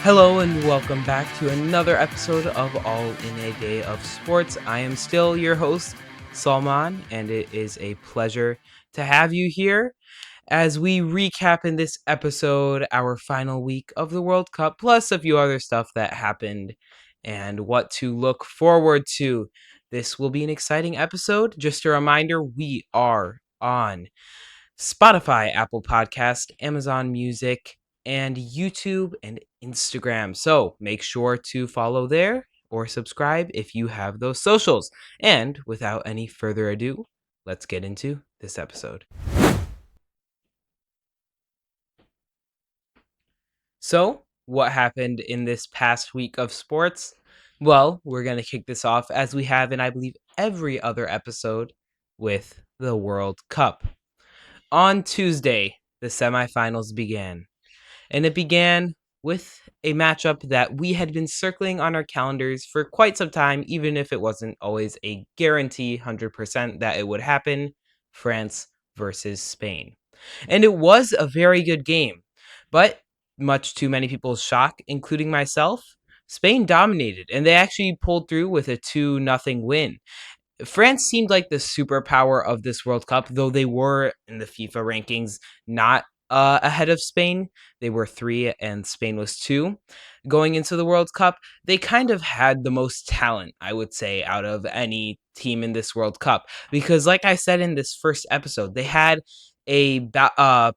Hello and welcome back to another episode of All in a Day of Sports. I am still your host, Salman, and it is a pleasure to have you here as we recap in this episode our final week of the World Cup, plus a few other stuff that happened and what to look forward to. This will be an exciting episode. Just a reminder, we are on Spotify, Apple Podcast, Amazon Music, and YouTube and Instagram. So make sure to follow there or subscribe if you have those socials. And without any further ado, let's get into this episode. So, what happened in this past week of sports? Well, we're going to kick this off as we have in, I believe, every other episode with the World Cup. On Tuesday, the semifinals began. And it began with a matchup that we had been circling on our calendars for quite some time, even if it wasn't always a guarantee 100% that it would happen. France versus Spain. And it was a very good game, but much to many people's shock, including myself, Spain dominated and they actually pulled through with a 2-0 win. France seemed like the superpower of this World Cup, though they were in the FIFA rankings not ahead of Spain. They were 3 and Spain was 2. Going into the World Cup, they kind of had the most talent, I would say, out of any team in this World Cup. Because, like I said in this first episode, they had a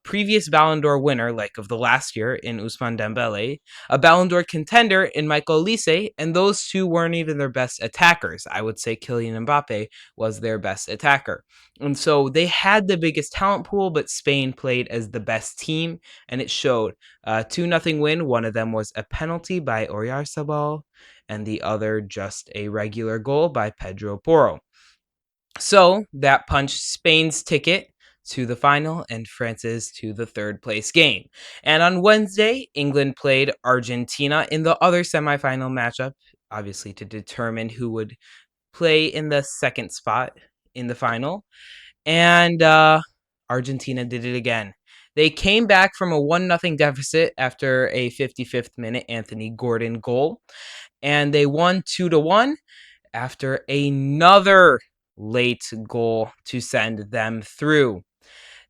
previous Ballon d'Or winner, like of the last year in Ousmane Dembele, a Ballon d'Or contender in Michael Olise, and those two weren't even their best attackers. I would say Kylian Mbappe was their best attacker. And so they had the biggest talent pool, but Spain played as the best team, and it showed. 2-0 win. One of them was a penalty by Oyarzabal, and the other just a regular goal by Pedro Porro. So that punched Spain's ticket to the final and France's to the third place game. And on Wednesday, England played Argentina in the other semifinal matchup, obviously to determine who would play in the second spot in the final. And Argentina did it again. They came back from a 1-0 deficit after a 55th minute Anthony Gordon goal. And they won 2-1 after another late goal to send them through.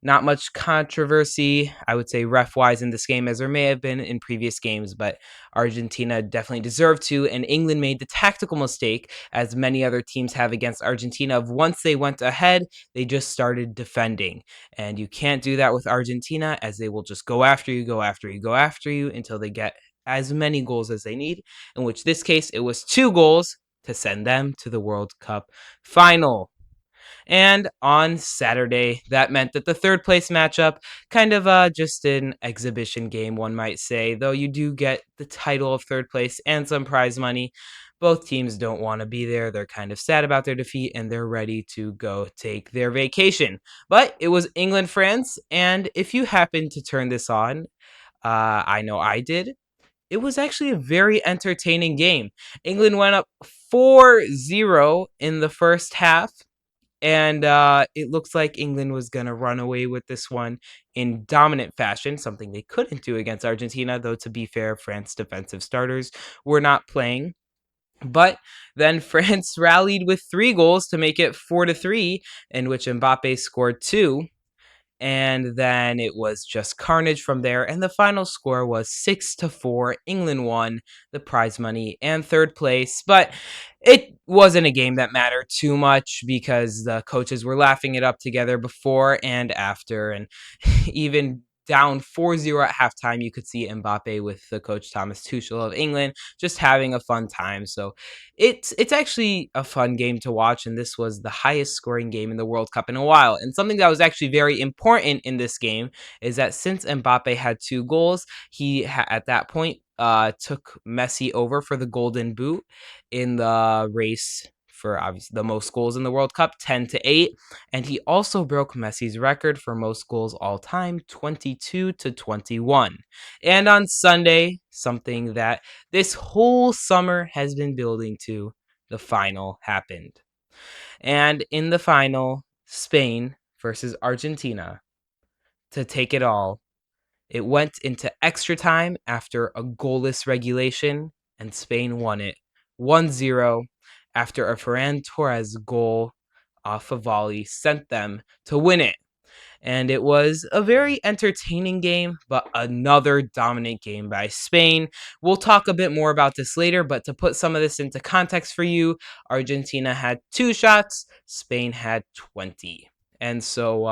Not much controversy, I would say, ref-wise in this game, as there may have been in previous games, but Argentina definitely deserved to, and England made the tactical mistake, as many other teams have against Argentina, of once they went ahead, they just started defending. And you can't do that with Argentina, as they will just go after you, until they get as many goals as they need, in which this case, it was 2 goals to send them to the World Cup final. And on Saturday, that meant that the third place matchup, kind of just an exhibition game, one might say, though you do get the title of third place and some prize money. Both teams don't want to be there. They're kind of sad about their defeat and they're ready to go take their vacation. But it was England, France, and if you happen to turn this on, I know I did. It was actually a very entertaining game. England went up 4-0 in the first half. And it looks like England was going to run away with this one in dominant fashion, something they couldn't do against Argentina, though, to be fair, France's defensive starters were not playing. But then France rallied with 3 goals to make it 4-3, in which Mbappe scored 2. And then it was just carnage from there. And the final score was 6-4. England won the prize money and third place. But it wasn't a game that mattered too much because the coaches were laughing it up together before and after. And even down 4-0 at halftime, you could see Mbappe with the coach Thomas Tuchel of England just having a fun time. So it's actually a fun game to watch, and this was the highest scoring game in the World Cup in a while. And something that was actually very important in this game is that since Mbappe had 2 goals, he at that point took Messi over for the Golden Boot in the race for obviously the most goals in the World Cup, 10-8, and he also broke Messi's record for most goals all time, 22-21. And on Sunday, something that this whole summer has been building to, the final happened. And in the final, Spain versus Argentina to take it all. It went into extra time after a goalless regulation, and Spain won it 1-0 after a Ferran Torres goal off a volley sent them to win it. And it was a very entertaining game, but another dominant game by Spain. We'll talk a bit more about this later, but to put some of this into context for you, Argentina had 2 shots, Spain had 20. And so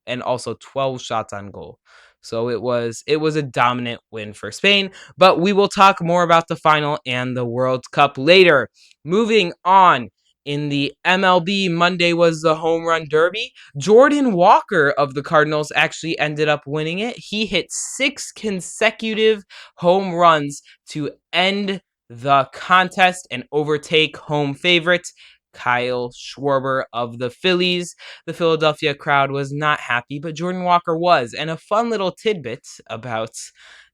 and also 12 shots on goal. So it was a dominant win for Spain, but we will talk more about the final and the World Cup later. Moving on, in the MLB, Monday was the home run derby. Jordan Walker of the Cardinals actually ended up winning it. He hit 6 consecutive home runs to end the contest and overtake home favorite Kyle Schwarber of the Phillies. The Philadelphia crowd was not happy, but Jordan Walker was. And a fun little tidbit about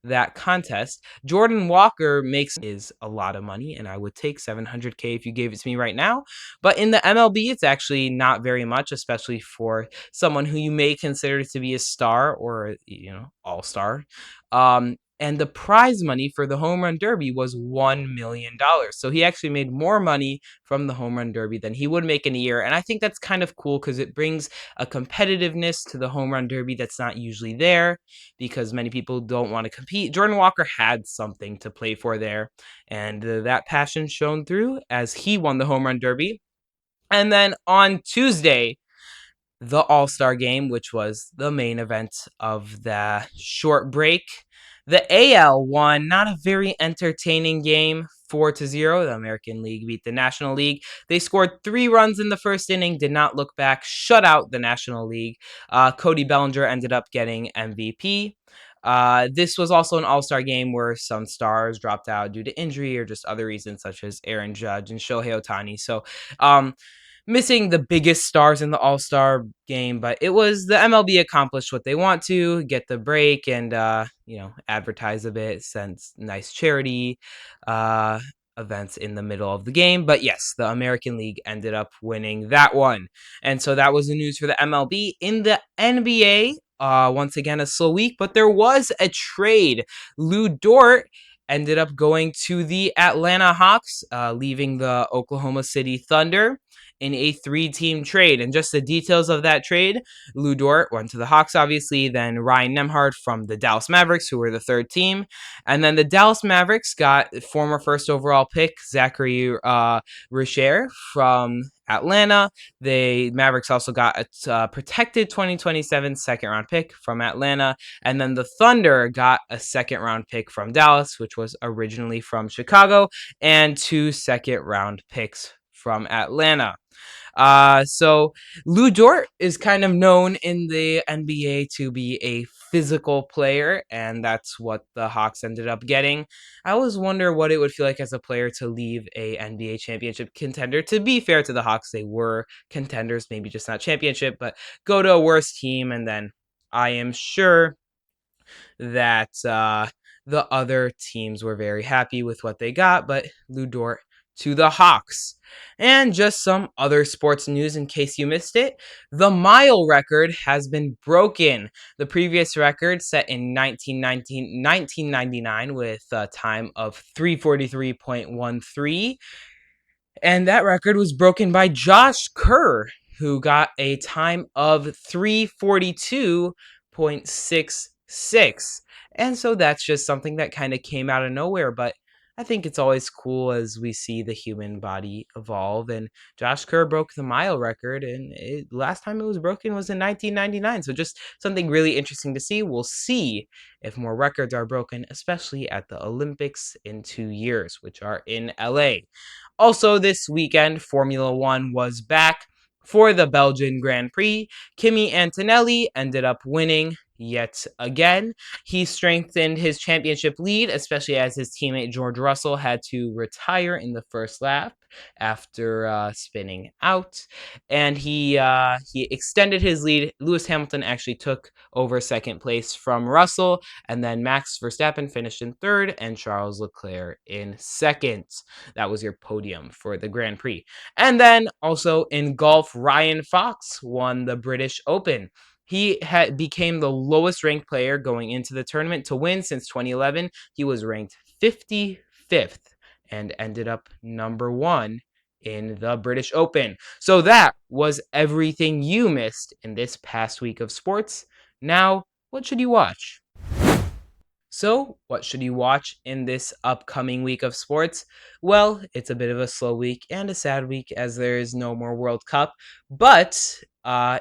that contest, Jordan Walker makes is a lot of money, and I would take $700K if you gave it to me right now. But in the MLB, it's actually not very much, especially for someone who you may consider to be a star or, all-star. And the prize money for the home run derby was $1 million. So he actually made more money from the home run derby than he would make in a year. And I think that's kind of cool because it brings a competitiveness to the home run derby that's not usually there, because many people don't want to compete. Jordan Walker had something to play for there, and that passion shone through as he won the home run derby. And then on Tuesday, the All-Star Game, which was the main event of the short break. The AL won, not a very entertaining game, 4-0. The American League beat the National League. They scored 3 runs in the first inning, did not look back, shut out the National League. Cody Bellinger ended up getting MVP. This was also an all-star game where some stars dropped out due to injury or just other reasons, such as Aaron Judge and Shohei Ohtani. So, missing the biggest stars in the all-star game, but the MLB accomplished what they want to, get the break and, advertise a bit, send nice charity events in the middle of the game. But yes, the American League ended up winning that one. And so that was the news for the MLB. In the NBA, once again, a slow week, but there was a trade. Lou Dort ended up going to the Atlanta Hawks, leaving the Oklahoma City Thunder in a 3-team trade. And just the details of that trade, Lou Dort went to the Hawks, obviously, then Ryan Nembhard from the Dallas Mavericks, who were the 3rd team. And then the Dallas Mavericks got former 1st overall pick Zachary Richer from Atlanta. The Mavericks also got a protected 2027 second-round pick from Atlanta. And then the Thunder got a second-round pick from Dallas, which was originally from Chicago, and 2 second-round picks from Atlanta. So Lou Dort is kind of known in the NBA to be a physical player, and that's what the Hawks ended up getting. I always wonder what it would feel like as a player to leave a NBA championship contender. To be fair to the Hawks, they were contenders, maybe just not championship, but go to a worse team, and then I am sure that the other teams were very happy with what they got, but Lou Dort to the Hawks. And just some other sports news in case you missed it. The mile record has been broken. The previous record, set in 1999 with a time of 3:43.13. And that record was broken by Josh Kerr, who got a time of 3:42.66. And so that's just something that kind of came out of nowhere, but I think it's always cool as we see the human body evolve. And Josh Kerr broke the mile record, and last time it was broken was in 1999. So just something really interesting to see. We'll see if more records are broken, especially at the Olympics in 2 years, which are in LA. Also, this weekend, Formula One was back for the Belgian Grand Prix. Kimi Antonelli ended up winning yet again. He strengthened his championship lead, especially as his teammate George Russell had to retire in the first lap after spinning out, and he extended his lead. Lewis Hamilton actually took over second place from Russell, and then Max Verstappen finished in 3rd, and Charles Leclerc in 2nd. That was your podium for the Grand Prix. And then also in golf, Ryan Fox won the British Open. He became the lowest ranked player going into the tournament to win since 2011. He was ranked 55th and ended up number 1 in the British Open. So that was everything you missed in this past week of sports. Now, what should you watch? So, what should you watch in this upcoming week of sports? Well, it's a bit of a slow week and a sad week as there is no more World Cup. But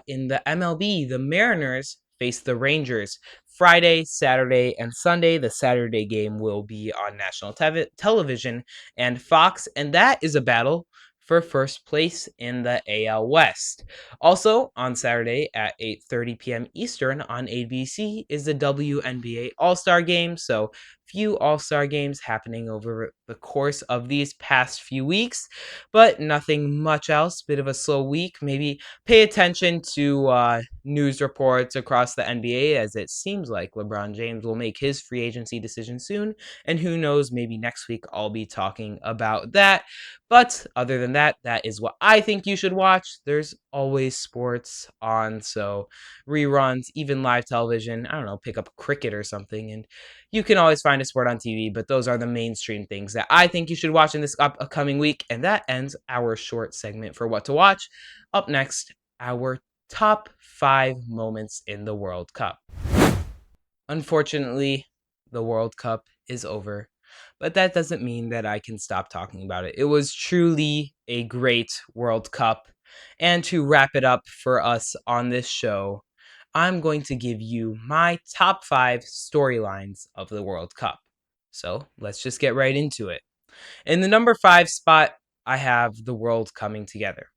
in the MLB, the Mariners face the Rangers Friday, Saturday, and Sunday. The Saturday game will be on national television and Fox, and that is a battle for first place in the AL West. Also, on Saturday at 8:30 p.m. Eastern on ABC is the WNBA All-Star Game. So, few All-Star games happening over the course of these past few weeks, but nothing much else. Bit of a slow week. Maybe pay attention to news reports across the NBA, as it seems like LeBron James will make his free agency decision soon. And who knows, maybe next week I'll be talking about that. But other than that, that is what I think you should watch. There's always sports on, so reruns, even live television. I don't know, pick up cricket or something, and you can always find a sport on TV. But those are the mainstream things that I think you should watch in this upcoming week. And that ends our short segment for what to watch. Up next, our top 5 moments in the World Cup. Unfortunately, the World Cup is over, but that doesn't mean that I can stop talking about it. It was truly a great World Cup. And to wrap it up for us on this show, I'm going to give you my top 5 storylines of the World Cup. So let's just get right into it. In the number 5 spot, I have the world coming together.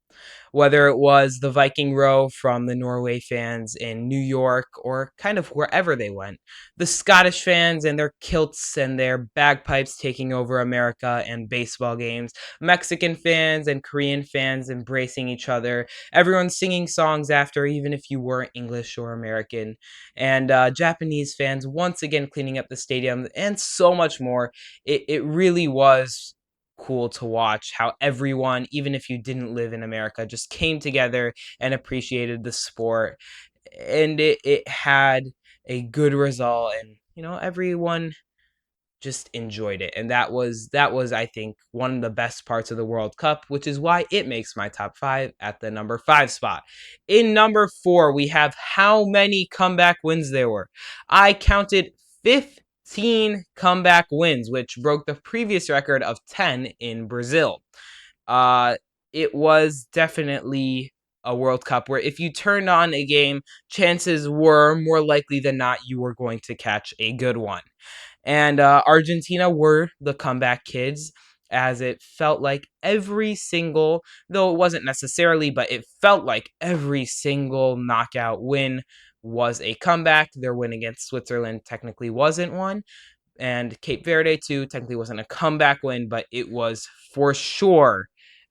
Whether it was the Viking row from the Norway fans in New York or kind of wherever they went, the Scottish fans and their kilts and their bagpipes taking over America and baseball games, Mexican fans and Korean fans embracing each other, everyone singing songs after, even if you weren't English or American, and Japanese fans once again cleaning up the stadium, and so much more. It really was cool to watch how everyone, even if you didn't live in America, just came together and appreciated the sport. And it had a good result, and everyone just enjoyed it. And that was I think one of the best parts of the World Cup, which is why it makes my top 5 at the number 5 spot. In number 4, we have how many comeback wins there were. I counted 15 comeback wins, which broke the previous record of 10 in Brazil. Uh it was definitely a World Cup where if you turned on a game, chances were more likely than not you were going to catch a good one. And Argentina were the comeback kids, as it felt like every single, though it wasn't necessarily, but it felt like every single knockout win was a comeback. Their win against Switzerland technically wasn't one, and Cape Verde too technically wasn't a comeback win, but it was for sure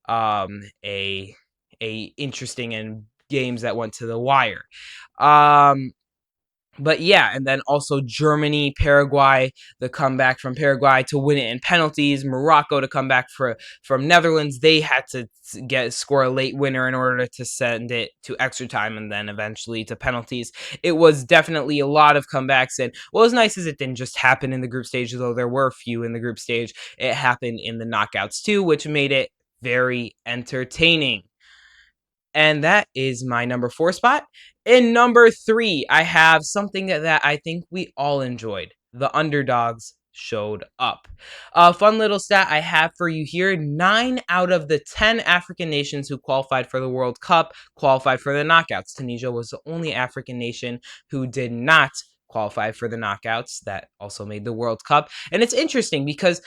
um, a a interesting and games that went to the wire. Um, but yeah, and then also Germany, Paraguay, the comeback from Paraguay to win it in penalties. Morocco to come back from Netherlands. They had to score a late winner in order to send it to extra time and then eventually to penalties. It was definitely a lot of comebacks, and what was nice is it didn't just happen in the group stage, though there were a few in the group stage. It happened in the knockouts too, which made it very entertaining. And that is my number 4 spot. In number 3, I have something that I think we all enjoyed. The underdogs showed up. A fun little stat I have for you here: 9 out of the 10 African nations who qualified for the World Cup qualified for the knockouts. Tunisia was the only African nation who did not qualify for the knockouts that also made the World Cup. And it's interesting because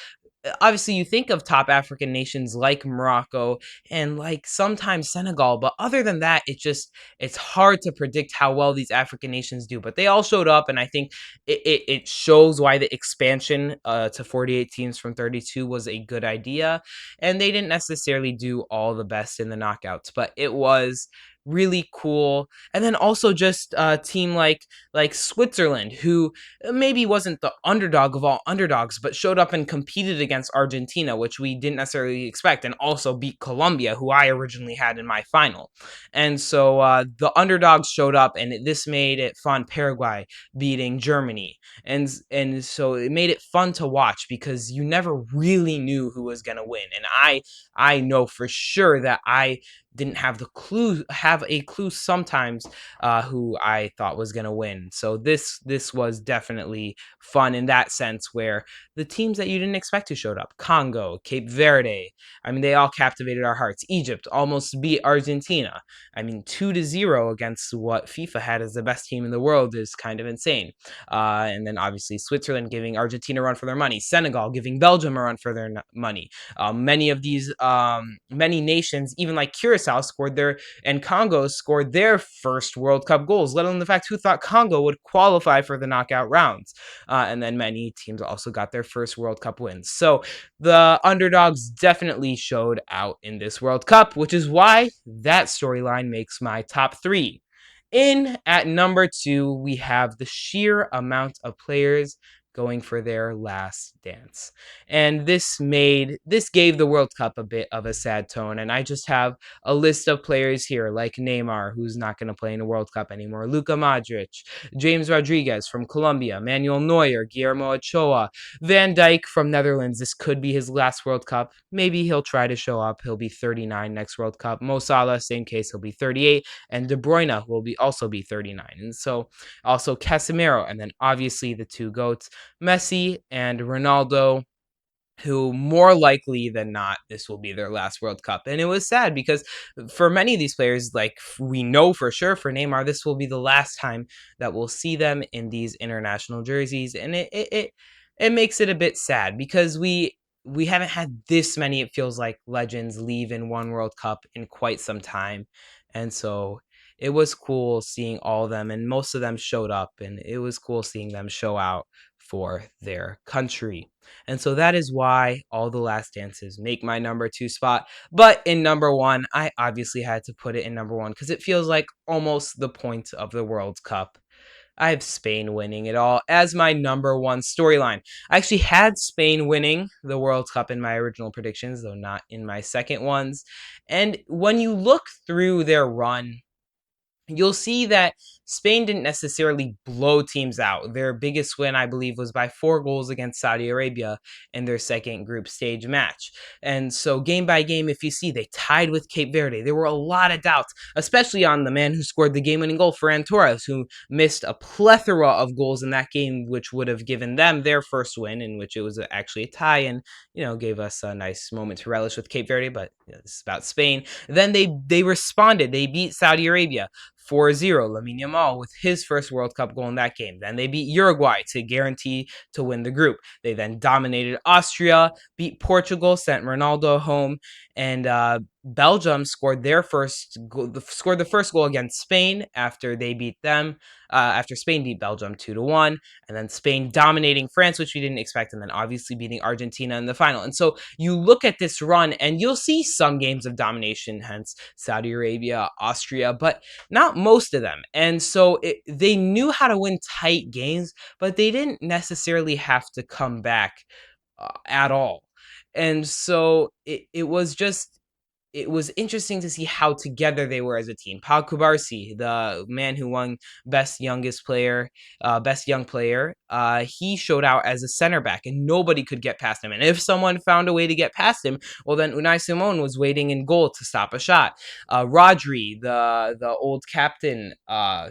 obviously you think of top African nations like Morocco and like sometimes Senegal, but other than that, it's hard to predict how well these African nations do. But they all showed up, and I think it shows why the expansion to 48 teams from 32 was a good idea. And they didn't necessarily do all the best in the knockouts, but it was really cool. And then also just a team like Switzerland, who maybe wasn't the underdog of all underdogs, but showed up and competed against Argentina, which we didn't necessarily expect, and also beat Colombia, who I originally had in my final. And so the underdogs showed up, and this made it fun. Paraguay beating Germany, and so it made it fun to watch because you never really knew who was going to win. And I know for sure that I didn't have a clue sometimes who I thought was going to win. So this was definitely fun in that sense, where the teams that you didn't expect to showed up. Congo, Cape Verde, I mean, they all captivated our hearts. Egypt almost beat Argentina. I mean, 2-0 against what FIFA had as the best team in the world is kind of insane. And then obviously Switzerland giving Argentina a run for their money. Senegal giving Belgium a run for their money. Many nations, even like Curacao, and Congo scored their first World Cup goals. Let alone the fact who thought Congo would qualify for the knockout rounds. And then many teams also got their first World Cup wins. So the underdogs definitely showed out in this World Cup, which is why that storyline makes my top 3. In at number 2, we have the sheer amount of players going for their last dance. And this gave the World Cup a bit of a sad tone. And I just have a list of players here, like Neymar, who's not going to play in the World Cup anymore, Luka Modric, James Rodriguez from Colombia, Manuel Neuer, Guillermo Ochoa, Van Dijk from Netherlands. This could be his last World Cup. Maybe he'll try to show up. He'll be 39 next World Cup. Mo Salah, same case, he'll be 38, and De Bruyne will also be 39. And so also Casemiro, and then obviously the two goats, Messi and Ronaldo, who more likely than not, this will be their last World Cup. And it was sad because for many of these players, like we know for sure for Neymar, this will be the last time that we'll see them in these international jerseys. And it makes it a bit sad because we haven't had this many, it feels like, legends leave in one World Cup in quite some time. And so it was cool seeing all of them, and most of them showed up, and it was cool seeing them show out for their country. And so that is why All the Last Dances make my number 2 spot. But in number 1, I obviously had to put it in number 1 because it feels like almost the point of the World Cup. I have Spain winning it all as my number 1 storyline. I actually had Spain winning the World Cup in my original predictions, though not in my second ones. And when you look through their run, you'll see that Spain didn't necessarily blow teams out. Their biggest win, I believe, was by 4 goals against Saudi Arabia in their second group stage match. And so game by game, if you see, they tied with Cape Verde. There were a lot of doubts, especially on the man who scored the game-winning goal, Ferran Torres, who missed a plethora of goals in that game, which would have given them their first win, in which it was actually a tie, and gave us a nice moment to relish with Cape Verde. But this is about Spain. Then they responded. They beat Saudi Arabia 4-0. Lamine Yamal with his first World Cup goal in that game. Then they beat Uruguay to guarantee to win the group. They then dominated Austria, beat Portugal, sent Ronaldo home, and Belgium scored the first goal against Spain after they beat them. After Spain beat Belgium 2-1, and then Spain dominating France, which we didn't expect, and then obviously beating Argentina in the final. And so you look at this run, and you'll see some games of domination, hence Saudi Arabia, Austria, but not most of them. And so they knew how to win tight games, but they didn't necessarily have to come back at all. And so it was interesting to see how together they were as a team. Pau Kubarsi, the man who won best young player, he showed out as a center back, and nobody could get past him. And if someone found a way to get past him, well, then Unai Simon was waiting in goal to stop a shot. Rodri, the old captain,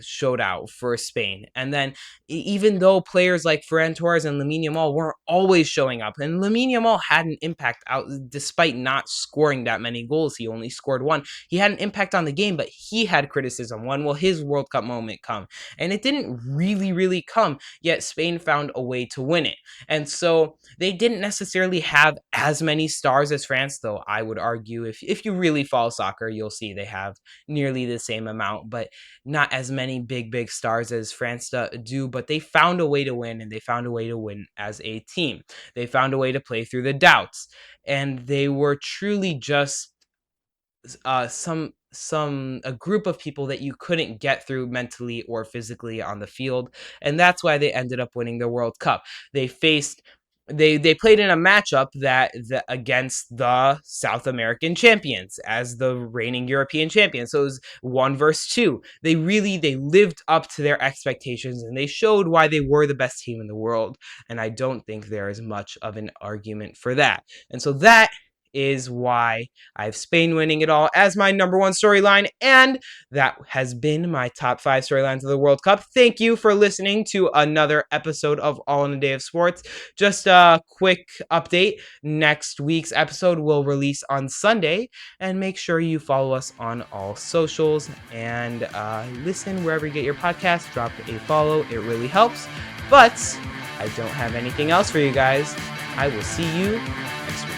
showed out for Spain. And then even though players like Ferran Torres and Lamine Yamal weren't always showing up, and Lamine Yamal had an impact out despite not scoring that many goals. He only scored 1. He had an impact on the game, but he had criticism. When will his World Cup moment come? And it didn't really come, yet Spain found a way to win it. And so they didn't necessarily have as many stars as France, though I would argue if you really follow soccer, you'll see they have nearly the same amount, but not as many big stars as France do. But they found a way to win, and they found a way to win as a team. They found a way to play through the doubts, and they were truly just a group of people that you couldn't get through mentally or physically on the field, and that's why they ended up winning the World Cup. They faced they played in a matchup that against the South American champions as the reigning European champions. So it was 1 versus 2. They lived up to their expectations, and they showed why they were the best team in the world. And I don't think there is much of an argument for that. And so that is why I have Spain winning it all as my number one storyline, and that has been my top 5 storylines of the World Cup. Thank you for listening to another episode of All in a Day of Sports. Just a quick update. Next week's episode will release on Sunday, and make sure you follow us on all socials and listen wherever you get your podcast. Drop a follow. It really helps. But I don't have anything else for you guys. I will see you next week.